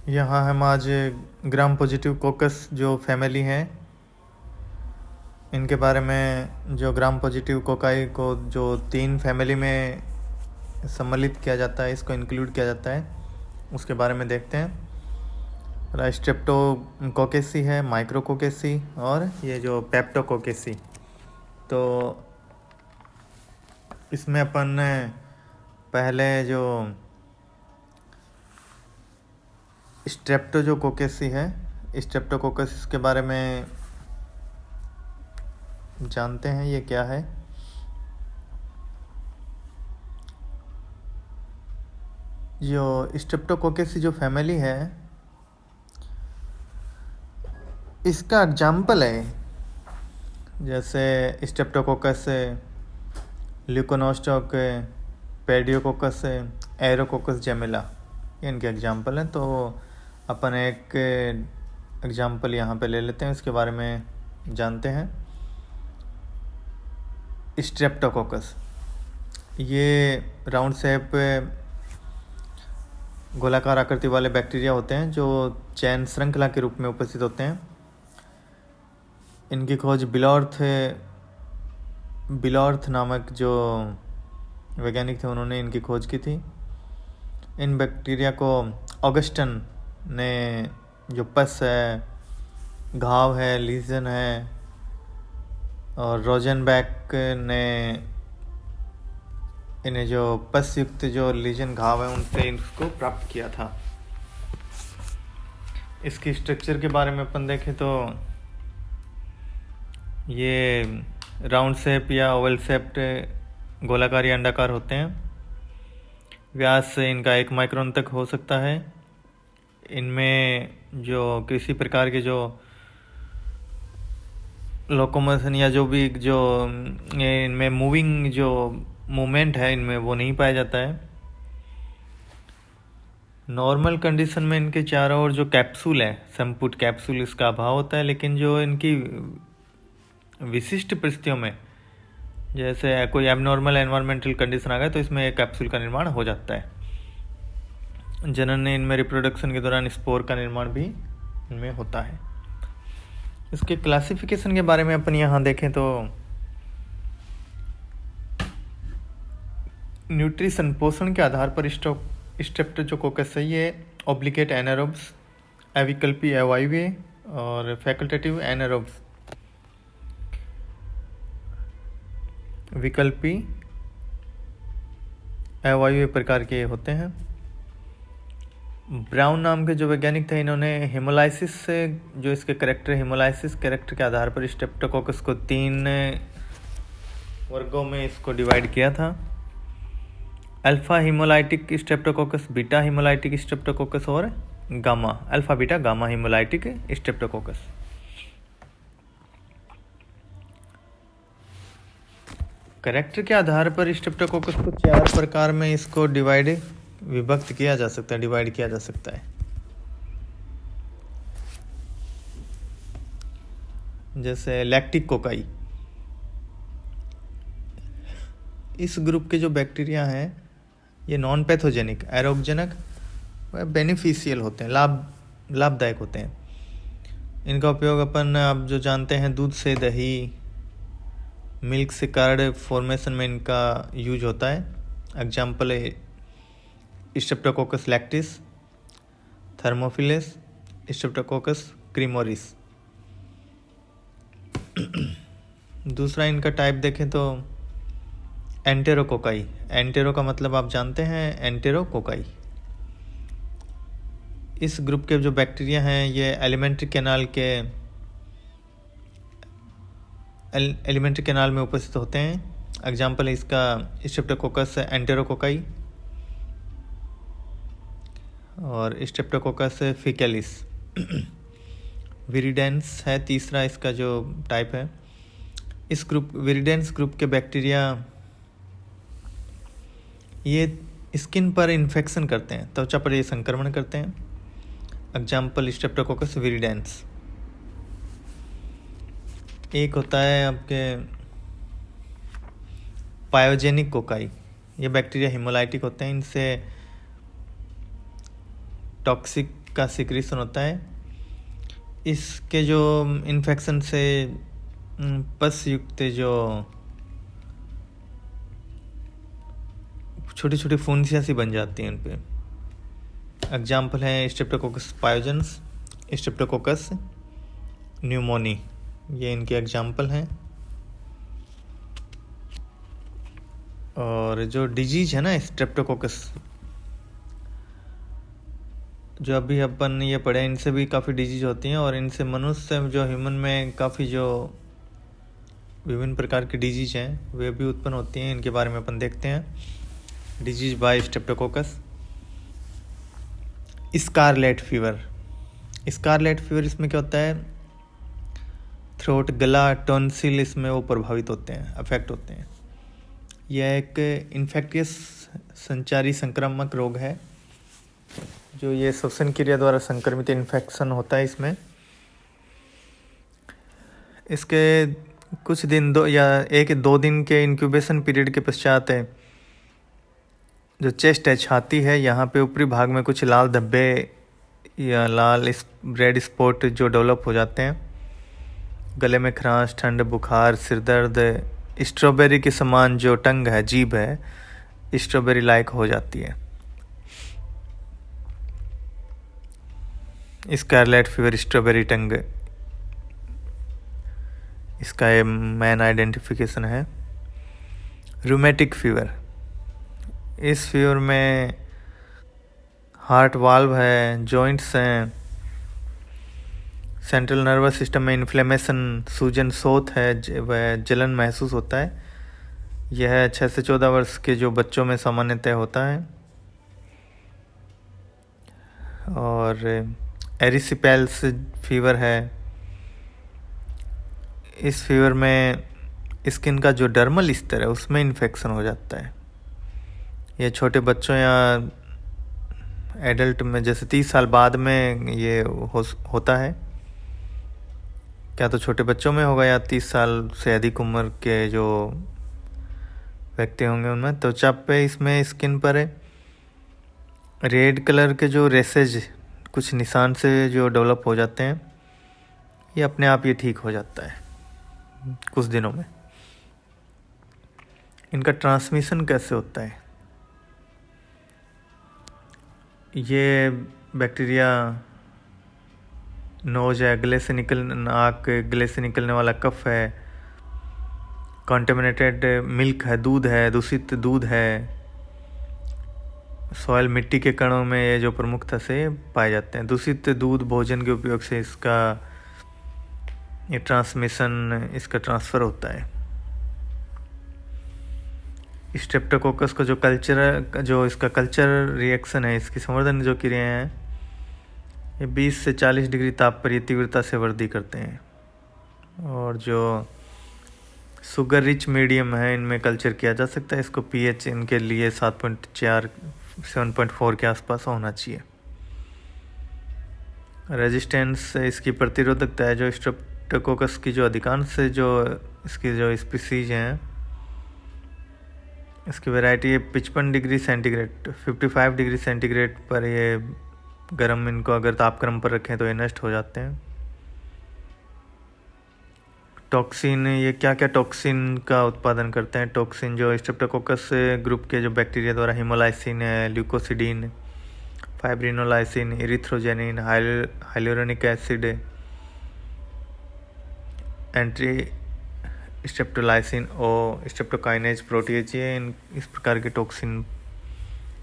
यहाँ हम आज ग्राम पॉजिटिव कोकस जो फैमिली है इनके बारे में, जो ग्राम पॉजिटिव कोकाई को जो 3 फैमिली में सम्मिलित किया जाता है, इसको इंक्लूड किया जाता है, उसके बारे में देखते हैं। स्ट्रेप्टोकोकेसी है, माइक्रोकोकेसी और ये जो पेप्टोकोकेसी। तो इसमें अपन पहले जो स्ट्रेप्टोकोकेसी है, स्ट्रेप्टोकोकस के बारे में जानते हैं ये क्या है। जो स्ट्रेप्टोकोकेसी जो फैमिली है, इसका एग्जाम्पल है जैसे स्ट्रेप्टोकोकस, ल्यूकोनोस्टॉक, पेडियोकोकस, एरोकोकस जेमिला, ये इनके एग्जाम्पल हैं। तो अपन एक एग्जाम्पल यहाँ पे ले लेते हैं, इसके बारे में जानते हैं। स्ट्रेप्टोकोकस ये राउंड शेप गोलाकार आकृति वाले बैक्टीरिया होते हैं जो चैन श्रृंखला के रूप में उपस्थित होते हैं। इनकी खोज बिलॉर्थ नामक जो वैज्ञानिक थे, उन्होंने इनकी खोज की थी। इन बैक्टीरिया को ऑगस्टन ने जो पस है, घाव है, लीजन है, और रोजनबैक ने इन्हें जो पस युक्त जो लीजन घाव है उनसे इसको प्राप्त किया था। इसकी स्ट्रक्चर के बारे में अपन देखें तो ये राउंड शेप या ओवल शेप्ड गोलाकार या अंडाकार होते हैं। व्यास इनका 1 माइक्रोन तक हो सकता है। इनमें जो किसी प्रकार के जो लोकोमोशन या जो भी जो इनमें मूविंग जो मूवमेंट है इनमें, वो नहीं पाया जाता है। नॉर्मल कंडीशन में इनके चारों ओर जो कैप्सूल है, संपुट कैप्सूल, इसका अभाव होता है। लेकिन जो इनकी विशिष्ट परिस्थितियों में, जैसे कोई एबनॉर्मल एनवायरमेंटल कंडीशन आ गया, तो इसमें एक कैप्सूल का निर्माण हो जाता है। जनन इनमें रिप्रोडक्शन के दौरान स्पोर का निर्माण भी इनमें होता है। इसके क्लासिफिकेशन के बारे में अपन यहाँ देखें तो न्यूट्रिशन, पोषण के आधार पर स्ट्रेप्टोकोकस है ये ऑब्लिगेट एनारोब्स, अविकल्पी अवायवीय और फैकल्टेटिव एनारोब्स विकल्पी अवायवीय प्रकार के होते हैं। ब्राउन नाम के जो वैज्ञानिक थे, इन्होंने हेमोलाइसिस से, जो इसके कैरेक्टर हेमोलाइसिस कैरेक्टर के आधार पर स्ट्रेप्टोकोकस को 3 वर्गों में इसको डिवाइड किया था। Alpha haemolytic streptococcus, beta haemolytic streptococcus और gamma, alpha beta gamma haemolytic streptococcus. Character के आधार पर स्ट्रेप्टोकोकस को 4 प्रकार में इसको विभक्त किया जा सकता है, डिवाइड किया जा सकता है। जैसे लैक्टिक कोकाई, इस ग्रुप के जो बैक्टीरिया हैं ये नॉन पैथोजेनिक, आरोग्यजनक व बेनिफिशियल होते हैं, लाभदायक होते हैं। इनका उपयोग अपन अब जो जानते हैं, दूध से दही, मिल्क से कर्ड फॉर्मेशन में इनका यूज होता है। एग्जाम्पल है स्ट्रेप्टोकोकस लैक्टिस, थर्मोफिलस, स्ट्रेप्टोकोकस क्रीमोरिस। दूसरा इनका टाइप देखें तो एंटेरोकोकाई। एंटेरो का मतलब आप जानते हैं, एंटेरोकोकाई। इस ग्रुप के जो बैक्टीरिया हैं ये एलिमेंट्री कैनाल में उपस्थित होते हैं। एग्जाम्पल है इसका स्ट्रेप्टोकोकस एंटेरोकोकाई और स्ट्रेप्टोकोकस फिकेलिस। विरिडेंस है तीसरा इसका जो टाइप है। इस विरिडेंस ग्रुप के बैक्टीरिया ये स्किन पर इन्फेक्शन करते हैं, त्वचा पर ये संक्रमण करते हैं। Example Streptococcus viridans. एक होता है आपके पायोजेनिक कोकाई, ये बैक्टीरिया हिमोलाइटिक होते हैं। इनसे टॉक्सिक का सिक्रीशन होता है। इसके जो इन्फेक्शन से पस युक्त जो छोटी छोटी फुंसियाँ सी बन जाती हैं उन पे। एग्जाम्पल है स्ट्रेप्टोकोकस पायोजेंस, स्ट्रेप्टोकोकस न्यूमोनी, ये इनके एग्जाम्पल हैं। और जो डिजीज है ना स्ट्रेप्टोकोकस, जो अभी अपन ये पढ़े, इनसे भी काफ़ी डिजीज होती हैं और इनसे मनुष्य जो ह्यूमन में काफ़ी जो विभिन्न प्रकार की डिजीज हैं वे भी उत्पन्न होती हैं। इनके बारे में अपन देखते हैं। Disease by streptococcus. Scarlet fever. Scarlet fever इसमें क्या होता है, थ्रोट, गला, टॉन्सिल इसमें वो प्रभावित होते हैं, अफेक्ट होते हैं। यह एक इन्फेक्टियस संचारी संक्रामक रोग है, जो ये श्वसन क्रिया द्वारा संक्रमित इन्फेक्शन होता है इसमें। इसके कुछ दिन या 1-2 दिन के इंक्यूबेशन पीरियड के पश्चात जो चेस्ट है, छाती है, यहाँ पे ऊपरी भाग में कुछ लाल धब्बे या लाल रेड स्पॉट जो डेवलप हो जाते हैं। गले में खरांश, ठंड, बुखार, सिर दर्द, स्ट्रॉबेरी के समान जो टंग है, जीभ है, स्ट्रॉबेरी लाइक हो जाती है। स्कारलेट फीवर, स्ट्रॉबेरी टंग, इसका ये मेन आइडेंटिफिकेशन है। Rheumatic fever. इस फीवर में हार्ट वाल्व है, जॉइंट्स हैं, सेंट्रल नर्वस सिस्टम में इन्फ्लेमेशन, सूजन, सोथ है, वह जलन महसूस होता है। यह 6 से 14 वर्ष के जो बच्चों में सामान्यतः होता है। और एरिसिपेल्स फीवर है। इस फीवर में स्किन का जो डर्मल स्तर है उसमें इन्फेक्शन हो जाता है। ये छोटे बच्चों या एडल्ट में जैसे 30 साल बाद में ये होता है। क्या तो छोटे बच्चों में होगा या 30 साल से अधिक उम्र के जो व्यक्ति होंगे उनमें। त्वचा पे इसमें स्किन पर रेड कलर के जो रेसेज, कुछ निशान से जो डेवलप हो जाते हैं, ये अपने आप ये ठीक हो जाता है कुछ दिनों में। इनका ट्रांसमिशन कैसे होता है, ये बैक्टीरिया नोज है, गले से गले से निकलने वाला कफ है, कॉन्टेमिनेटेड मिल्क है, दूध है, दूषित दूध है, सॉइल, मिट्टी के कणों में ये जो प्रमुखता से पाए जाते हैं। दूषित दूध भोजन के उपयोग से इसका ये ट्रांसमिशन, इसका ट्रांसफ़र होता है। स्ट्रेप्टोकोकस का जो इसका कल्चर रिएक्शन है, इसकी संवर्धन जो क्रियाएं हैं, ये 20 से 40 डिग्री ताप पर ये तीव्रता से वृद्धि करते हैं। और जो शुगर रिच मीडियम है, इनमें कल्चर किया जा सकता है। इसको पीएच इनके लिए 7.4 7.4 के आसपास होना चाहिए। रेजिस्टेंस, इसकी प्रतिरोधकता है, जो स्ट्रेप्टोकोकस की जो अधिकांश जो इसकी जो स्पीसीज हैं, इसकी variety 55 degree centigrade 55 degree centigrade पर ये गर्म, इनको अगर तापक्रम पर रखें तो ये नष्ट हो जाते हैं। टॉक्सिन, ये क्या क्या टॉक्सिन का उत्पादन करते हैं। टॉक्सिन जो स्ट्रेप्टोकोकस ग्रुप के जो बैक्टीरिया द्वारा हिमोलाइसिन है, ल्यूकोसिडीन, फाइब्रिनोलाइसिन, इरिथ्रोजेनिन, हाइलुरोनिक एसिड, एंटी स्ट्रेप्टोलाइसिन और स्ट्रेप्टोकाइनेज प्रोटीज, ये इस प्रकार के टॉक्सिन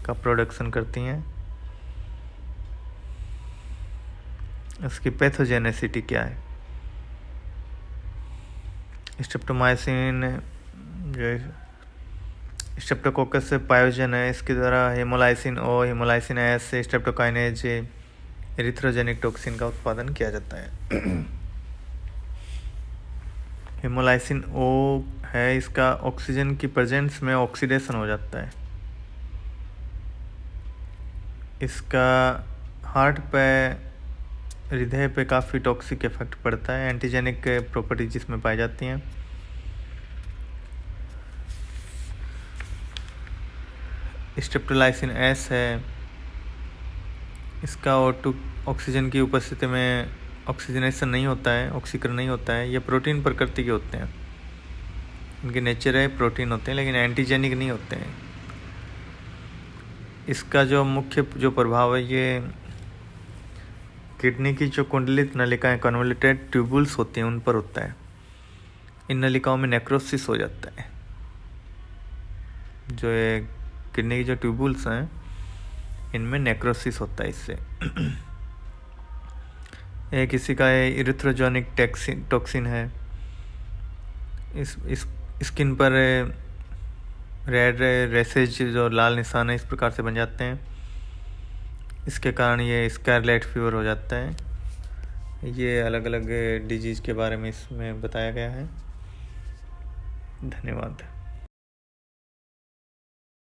का प्रोडक्शन करती हैं। इसकी पैथोजेनेसिटी क्या है। स्ट्रेप्टोमाइसिन जो स्ट्रेप्टोकोकस से पायोजन है, इसके द्वारा हेमोलाइसिन ओ, हेमोलाइसिन एस से स्ट्रेप्टोकाइनेज एरिथ्रोजेनिक टॉक्सिन का उत्पादन किया जाता है। हेमोलाइसिन ओ है, इसका ऑक्सीजन की प्रेजेंस में ऑक्सीडेशन हो जाता है। इसका हार्ट पे, हृदय पे काफ़ी टॉक्सिक इफेक्ट पड़ता है। एंटीजेनिक प्रॉपर्टीज इसमें पाई जाती हैं। स्ट्रेप्टोलाइसिन एस है, स्ट्रेप्टोकाइनेज 2 से 4 के आसपास होना चाहिए। इसका हार्ट पे, हृदय पे काफ़ी टॉक्सिक इफेक्ट पड़ता है। एंटीजेनिक प्रॉपर्टीज इसमें पाई जाती हैं। स्ट्रेप्टोलाइसिन 2 है, इसका ऑक्सीजन की प्रेजेंस में ऑक्सीडेशन हो जाता है। इसका इसका O2 ऑक्सीजन की उपस्थिति में ऑक्सीजनेशन नहीं होता है, ऑक्सीकरण नहीं होता है। ये प्रोटीन प्रकृति के होते हैं, इनके नेचर है प्रोटीन होते हैं, लेकिन एंटीजेनिक नहीं होते हैं। इसका जो मुख्य जो प्रभाव है ये किडनी की जो कुंडलित नलिकाएं कन्वोल्यूटेड ट्यूबुल्स होती हैं उन पर होता है। इन नलिकाओं में नेक्रोसिस हो जाता है। जो ये किडनी की जो ट्यूबुल्स हैं इनमें नेक्रोसिस होता है इससे। एक किसी का इरिथ्रोजेनिक टॉक्सिन है। इस स्किन पर रेड रेसेज जो लाल निशान है इस प्रकार से बन जाते हैं। इसके कारण ये स्कारलेट फीवर हो जाता है। ये अलग अलग डिजीज़ के बारे में इसमें बताया गया है। धन्यवाद।